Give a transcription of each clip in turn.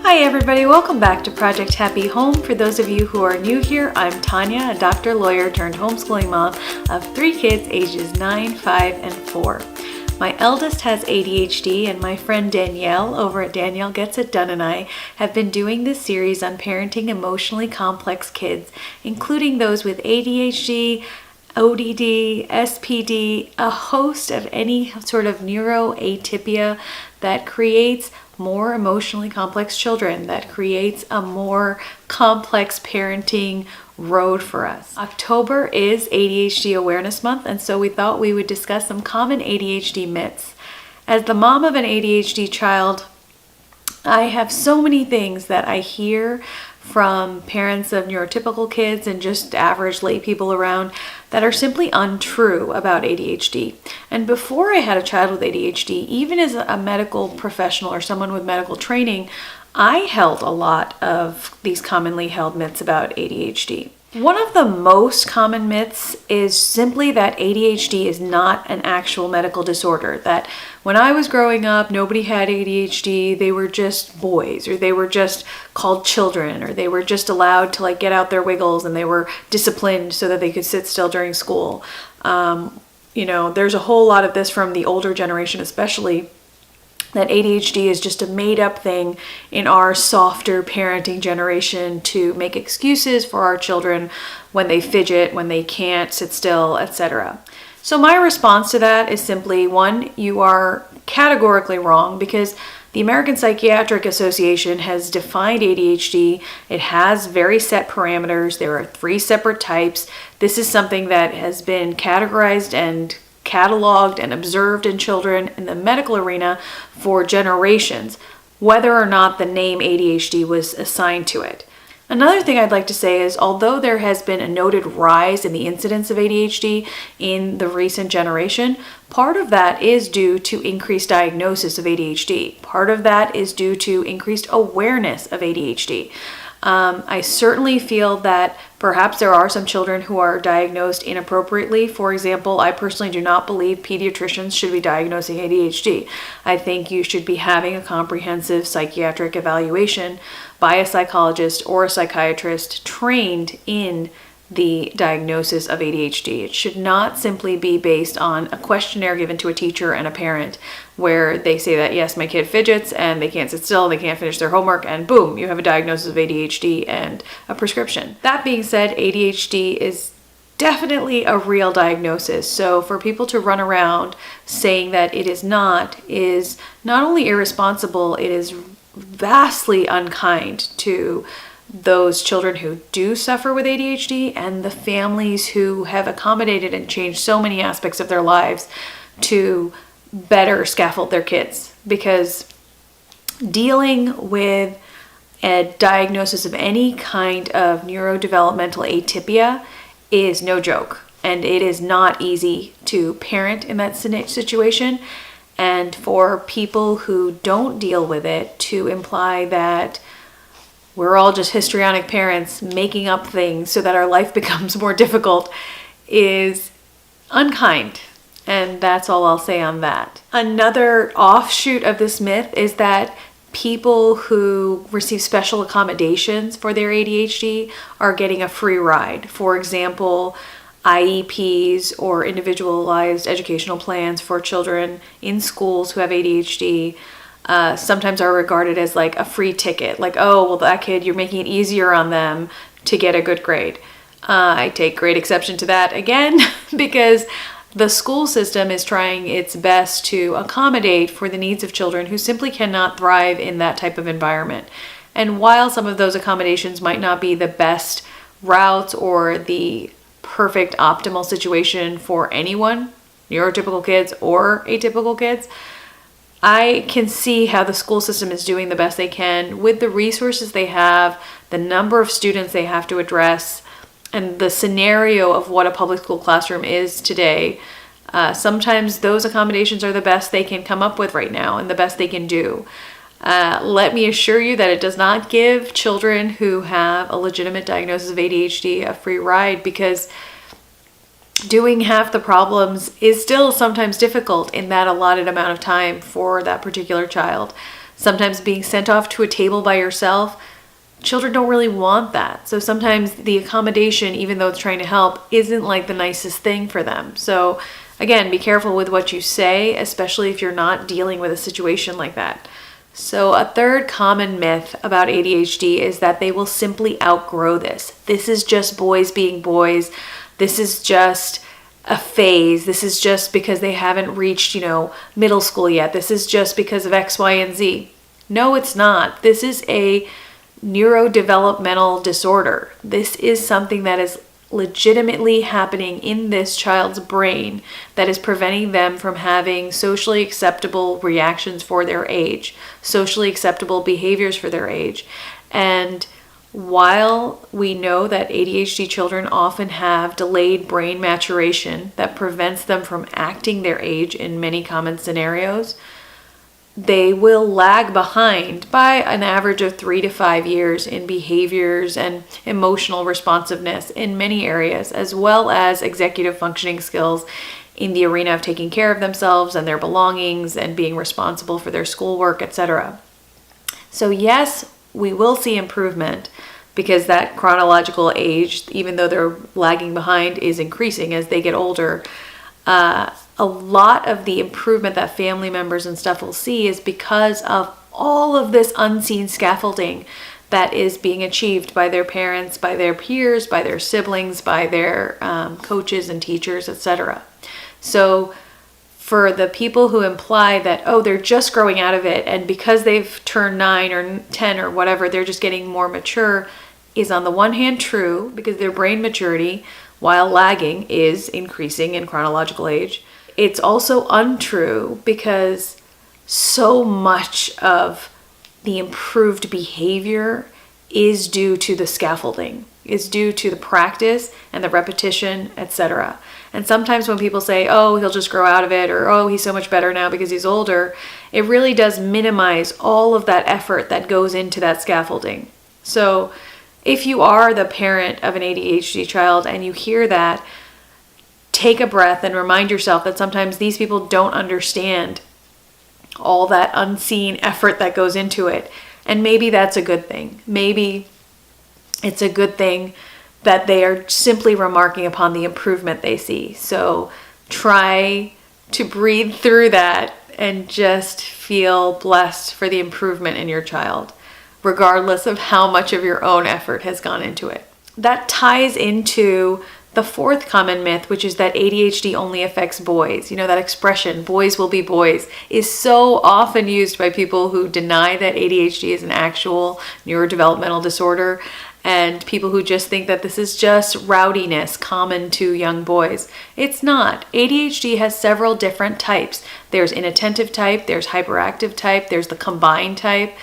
Hi everybody, welcome back to Project Happy Home. For those of you who are new here, I'm Tanya, a doctor, lawyer, turned homeschooling mom of 3 kids ages 9, 5, and 4. My eldest has ADHD, and my friend Danielle over at Danielle and I have been doing this series on parenting emotionally complex kids, including those with ADHD, ODD, SPD, a host of any sort of neuroatypia that creates more emotionally complex children, that creates a more complex parenting road for us. October is ADHD Awareness Month, and so we thought we would discuss some common ADHD myths. As the mom of an ADHD child, I have so many things that I hear from parents of neurotypical kids and just average lay people around that are simply untrue about ADHD. And before I had a child with ADHD, even as a medical professional or someone with medical training, I held a lot of these commonly held myths about ADHD. One of the most common myths is simply that ADHD is not an actual medical disorder, that when I was growing up, nobody had ADHD, they were just boys, or they were just called children, or they were just allowed to get out their wiggles and they were disciplined so that they could sit still during school. There's a whole lot of this from the older generation especially, that ADHD is just a made-up thing in our softer parenting generation to make excuses for our children when they fidget, when they can't sit still, etc. So my response to that is simply, one, you are categorically wrong, because the American Psychiatric Association has defined ADHD. It has very set parameters. There are 3 separate types. This is something that has been categorized and cataloged and observed in children in the medical arena for generations, whether or not the name ADHD was assigned to it. Another thing I'd like to say is, although there has been a noted rise in the incidence of ADHD in the recent generation, part of that is due to increased diagnosis of ADHD. Part of that is due to increased awareness of ADHD. I certainly feel that perhaps there are some children who are diagnosed inappropriately. For example, I personally do not believe pediatricians should be diagnosing ADHD. I think you should be having a comprehensive psychiatric evaluation by a psychologist or a psychiatrist trained in the diagnosis of ADHD. It should not simply be based on a questionnaire given to a teacher and a parent where they say that, yes, my kid fidgets and they can't sit still, they can't finish their homework, and boom, you have a diagnosis of ADHD and a prescription. That being said, ADHD is definitely a real diagnosis. So for people to run around saying that it is not only irresponsible, it is vastly unkind to those children who do suffer with ADHD and the families who have accommodated and changed so many aspects of their lives to better scaffold their kids. Because dealing with a diagnosis of any kind of neurodevelopmental atypia is no joke, and it is not easy to parent in that situation. And for people who don't deal with it to imply that we're all just histrionic parents making up things so that our life becomes more difficult is unkind. And that's all I'll say on that. Another offshoot of this myth is that people who receive special accommodations for their ADHD are getting a free ride. For example, IEPs or individualized educational plans for children in schools who have ADHD sometimes are regarded as a free ticket. That kid, you're making it easier on them to get a good grade. I take great exception to that again, because the school system is trying its best to accommodate for the needs of children who simply cannot thrive in that type of environment. And while some of those accommodations might not be the best routes or the perfect optimal situation for anyone, neurotypical kids or atypical kids, I can see how the school system is doing the best they can with the resources they have, the number of students they have to address, and the scenario of what a public school classroom is today. Sometimes those accommodations are the best they can come up with right now and the best they can do. Let me assure you that it does not give children who have a legitimate diagnosis of ADHD a free ride, because doing half the problems is still sometimes difficult in that allotted amount of time for that particular child. sometimes being sent off to a table by yourself. Children don't really want that. So sometimes the accommodation, even though it's trying to help, isn't like the nicest thing for them. So again, be careful with what you say, especially if you're not dealing with a situation like that. So a third common myth about ADHD is that they will simply outgrow this. This is just boys being boys. This is just a phase. This is just because they haven't reached, middle school yet. This is just because of X, Y, and Z. No, it's not. This is a neurodevelopmental disorder. This is something that is legitimately happening in this child's brain that is preventing them from having socially acceptable reactions for their age, socially acceptable behaviors for their age. And while we know that ADHD children often have delayed brain maturation that prevents them from acting their age in many common scenarios, they will lag behind by an average of 3 to 5 years in behaviors and emotional responsiveness in many areas, as well as executive functioning skills in the arena of taking care of themselves and their belongings and being responsible for their schoolwork, etc. So yes, we will see improvement because that chronological age, even though they're lagging behind, is increasing as they get older. A lot of the improvement that family members and stuff will see is because of all of this unseen scaffolding that is being achieved by their parents, by their peers, by their siblings, by their coaches and teachers, etc. So for the people who imply that, they're just growing out of it, and because they've turned 9 or 10 or whatever, they're just getting more mature, is on the one hand true, because their brain maturity, while lagging, is increasing in chronological age. It's also untrue because so much of the improved behavior is due to the scaffolding, is due to the practice and the repetition, etc. And sometimes when people say, he'll just grow out of it, or he's so much better now because he's older, it really does minimize all of that effort that goes into that scaffolding. So if you are the parent of an ADHD child and you hear that, take a breath and remind yourself that sometimes these people don't understand all that unseen effort that goes into it. And maybe that's a good thing. Maybe it's a good thing that they are simply remarking upon the improvement they see. So try to breathe through that and just feel blessed for the improvement in your child, regardless of how much of your own effort has gone into it. That ties into the fourth common myth, which is that ADHD only affects boys. That expression, boys will be boys, is so often used by people who deny that ADHD is an actual neurodevelopmental disorder, and people who just think that this is just rowdiness common to young boys. It's not. ADHD has several different types. There's inattentive type, there's hyperactive type, there's the combined type,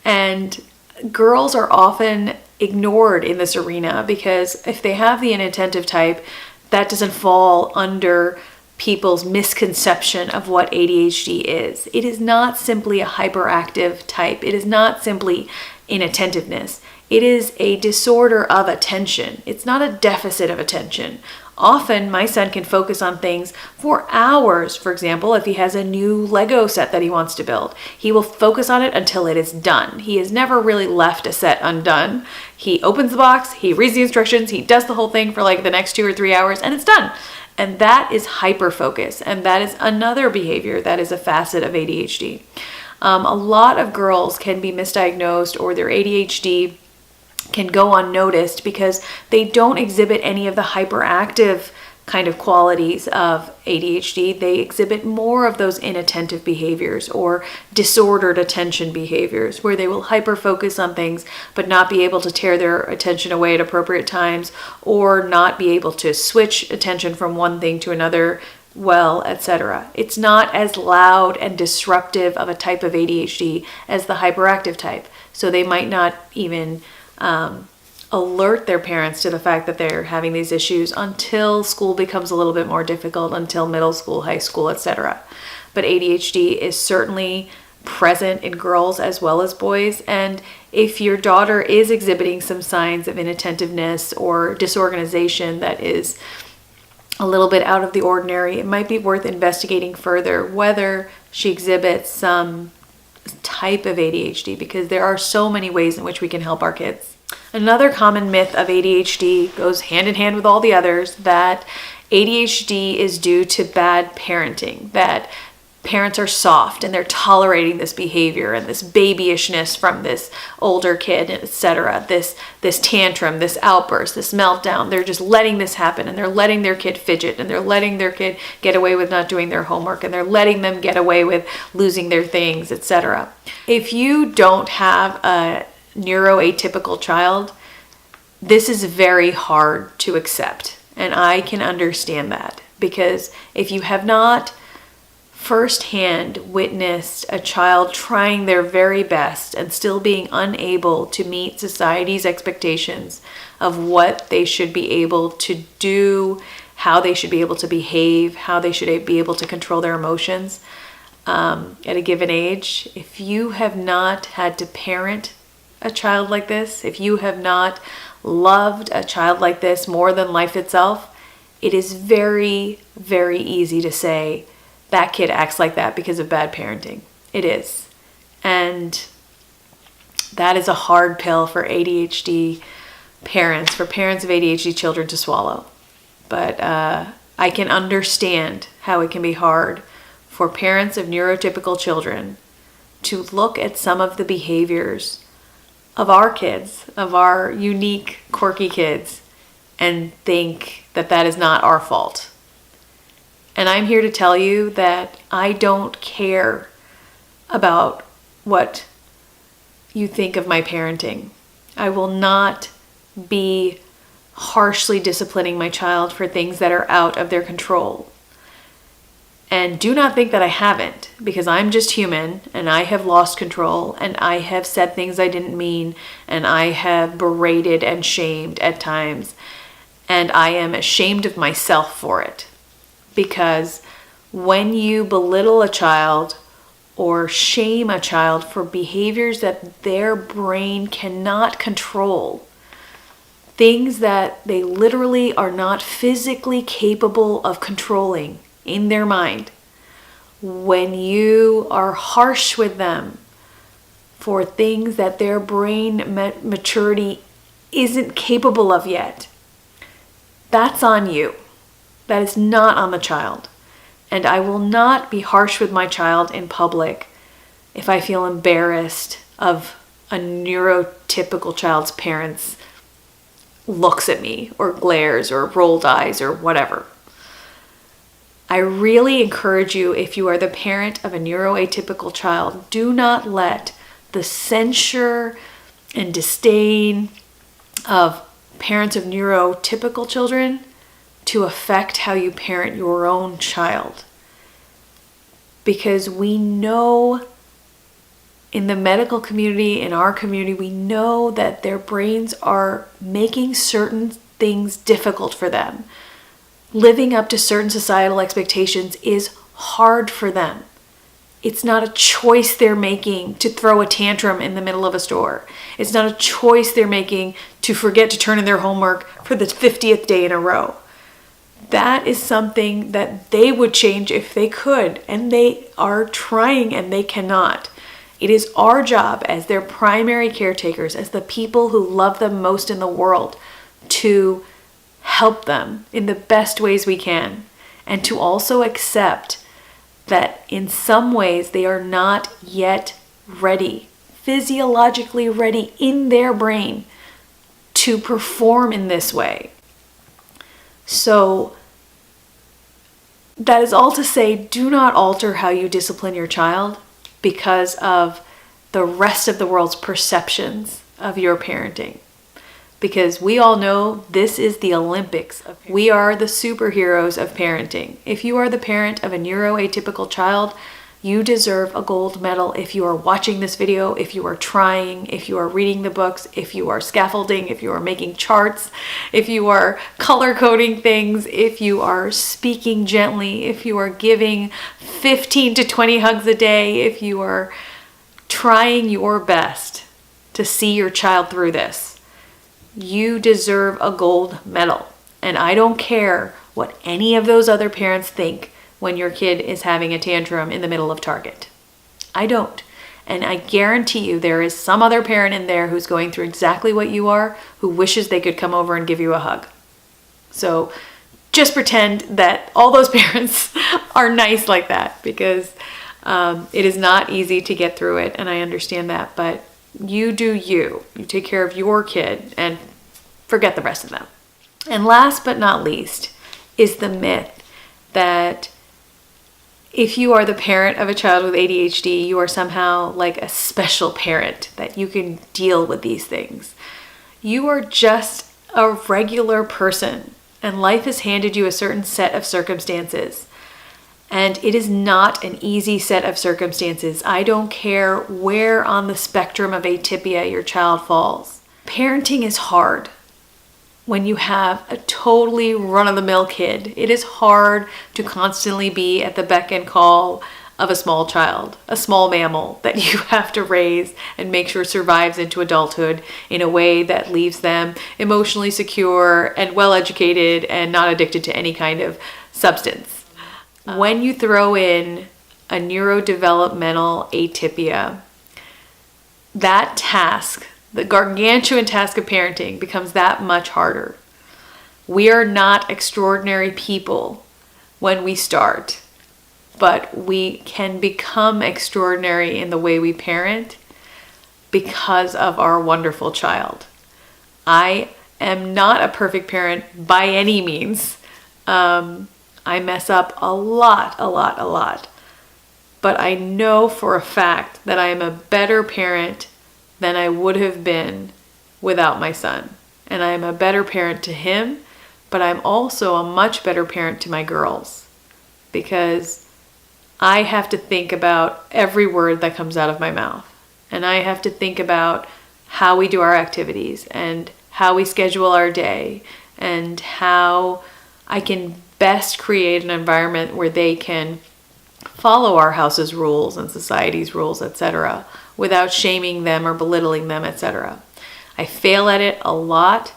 and girls are often ignored in this arena because if they have the inattentive type, that doesn't fall under people's misconception of what ADHD is. It is not simply a hyperactive type. It is not simply inattentiveness. It is a disorder of attention. It's not a deficit of attention. Often my son can focus on things for hours. For example, if he has a new Lego set that he wants to build, he will focus on it until it is done. He has never really left a set undone. He opens the box, he reads the instructions, he does the whole thing for like the next 2 or 3 hours, and it's done. And that is hyperfocus. And that is another behavior that is a facet of ADHD. A lot of girls can be misdiagnosed, or their ADHD can go unnoticed because they don't exhibit any of the hyperactive kind of qualities of ADHD. They exhibit more of those inattentive behaviors or disordered attention behaviors, where they will hyper-focus on things but not be able to tear their attention away at appropriate times, or not be able to switch attention from one thing to another well, etc. It's not as loud and disruptive of a type of ADHD as the hyperactive type. So they might not even alert their parents to the fact that they're having these issues until school becomes a little bit more difficult, until middle school, high school, etc. But ADHD is certainly present in girls as well as boys. And if your daughter is exhibiting some signs of inattentiveness or disorganization that is a little bit out of the ordinary, it might be worth investigating further whether she exhibits some type of ADHD, because there are so many ways in which we can help our kids. Another common myth of ADHD goes hand in hand with all the others, that ADHD is due to bad parenting, that parents are soft and they're tolerating this behavior and this babyishness from this older kid, etc. This tantrum, this outburst, this meltdown. They're just letting this happen, and they're letting their kid fidget, and they're letting their kid get away with not doing their homework, and they're letting them get away with losing their things, etc. If you don't have a neuroatypical child, this is very hard to accept. And I can understand that, because if you have not firsthand witnessed a child trying their very best and still being unable to meet society's expectations of what they should be able to do, how they should be able to behave, how they should be able to control their emotions at a given age, if you have not had to parent a child like this, if you have not loved a child like this more than life itself, it is very, very easy to say, that kid acts like that because of bad parenting. It is. And that is a hard pill for ADHD parents, for parents of ADHD children to swallow. But I can understand how it can be hard for parents of neurotypical children to look at some of the behaviors of our kids, of our unique, quirky kids, and think that that is not our fault. And I'm here to tell you that I don't care about what you think of my parenting. I will not be harshly disciplining my child for things that are out of their control. And do not think that I haven't, because I'm just human, and I have lost control, and I have said things I didn't mean, and I have berated and shamed at times, and I am ashamed of myself for it. Because when you belittle a child or shame a child for behaviors that their brain cannot control, things that they literally are not physically capable of controlling in their mind, when you are harsh with them for things that their brain maturity isn't capable of yet, that's on you. That is not on the child. And I will not be harsh with my child in public if I feel embarrassed of a neurotypical child's parents looks at me or glares or rolled eyes or whatever. I really encourage you, if you are the parent of a neuroatypical child, do not let the censure and disdain of parents of neurotypical children to affect how you parent your own child. Because we know in the medical community, in our community, we know that their brains are making certain things difficult for them. Living up to certain societal expectations is hard for them. It's not a choice they're making to throw a tantrum in the middle of a store. It's not a choice they're making to forget to turn in their homework for the 50th day in a row. That is something that they would change if they could, and they are trying and they cannot. It is our job as their primary caretakers, as the people who love them most in the world, to help them in the best ways we can, and to also accept that in some ways they are not yet ready, physiologically ready in their brain to perform in this way. So that is all to say, do not alter how you discipline your child because of the rest of the world's perceptions of your parenting. Because we all know this is the Olympics. We are the superheroes of parenting. If you are the parent of a neuroatypical child, you deserve a gold medal if you are watching this video, if you are trying, if you are reading the books, if you are scaffolding, if you are making charts, if you are color coding things, if you are speaking gently, if you are giving 15 to 20 hugs a day, if you are trying your best to see your child through this. You deserve a gold medal. And I don't care what any of those other parents think when your kid is having a tantrum in the middle of Target. I don't. And I guarantee you there is some other parent in there who's going through exactly what you are, who wishes they could come over and give you a hug. So just pretend that all those parents are nice like that, because it is not easy to get through it, and I understand that, but you do you. You take care of your kid and forget the rest of them. And last but not least is the myth that if you are the parent of a child with ADHD, you are somehow like a special parent, that you can deal with these things. You are just a regular person, and life has handed you a certain set of circumstances. And it is not an easy set of circumstances. I don't care where on the spectrum of atypia your child falls. Parenting is hard when you have a totally run-of-the-mill kid. It is hard to constantly be at the beck and call of a small child, a small mammal that you have to raise and make sure survives into adulthood in a way that leaves them emotionally secure and well-educated and not addicted to any kind of substance. When you throw in a neurodevelopmental atypia, that task, the gargantuan task of parenting, becomes that much harder. We are not extraordinary people when we start, but we can become extraordinary in the way we parent because of our wonderful child. I am not a perfect parent by any means. I mess up a lot. But I know for a fact that I am a better parent than I would have been without my son. And I am a better parent to him, but I'm also a much better parent to my girls, because I have to think about every word that comes out of my mouth. And I have to think about how we do our activities and how we schedule our day and how I can best create an environment where they can follow our house's rules and society's rules, etc., without shaming them or belittling them, etc. I fail at it a lot,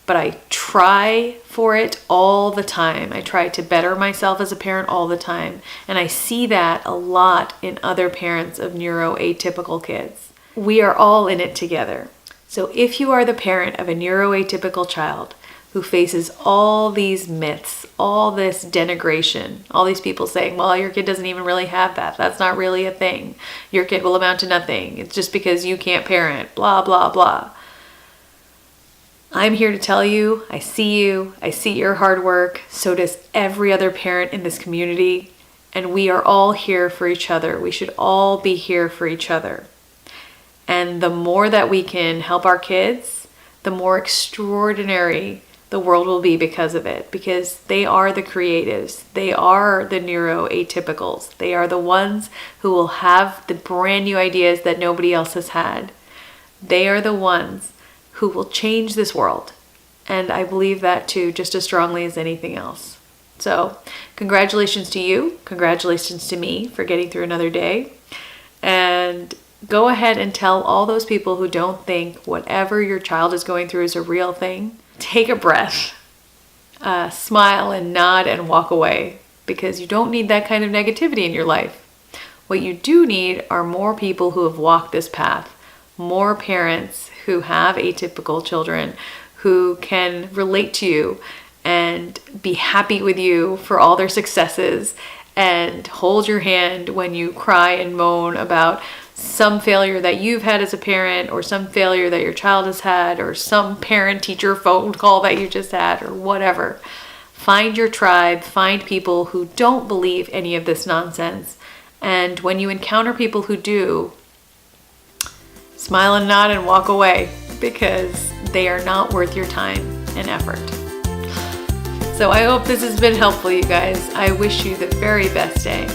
but I try for it all the time. I try to better myself as a parent all the time, and I see that a lot in other parents of neuroatypical kids. We are all in it together. So if you are the parent of a neuroatypical child who faces all these myths, all this denigration, all these people saying, well, your kid doesn't even really have that. That's not really a thing. Your kid will amount to nothing. It's just because you can't parent, blah, blah, blah. I'm here to tell you, I see your hard work. So does every other parent in this community. And we are all here for each other. We should all be here for each other. And the more that we can help our kids, the more extraordinary the world will be because of it, because they are the creatives. They are the neuroatypicals. They are the ones who will have the brand new ideas that nobody else has had. They are the ones who will change this world. And I believe that too, just as strongly as anything else. So congratulations to you. Congratulations to me for getting through another day. And go ahead and tell all those people who don't think whatever your child is going through is a real thing. Take a breath, smile and nod and walk away, because you don't need that kind of negativity in your life. What you do need are more people who have walked this path, more parents who have atypical children who can relate to you and be happy with you for all their successes and hold your hand when you cry and moan about some failure that you've had as a parent, or some failure that your child has had, or some parent-teacher phone call that you just had, or whatever. Find your tribe, find people who don't believe any of this nonsense. And when you encounter people who do, smile and nod and walk away, because they are not worth your time and effort. So I hope this has been helpful, you guys. I wish you the very best day.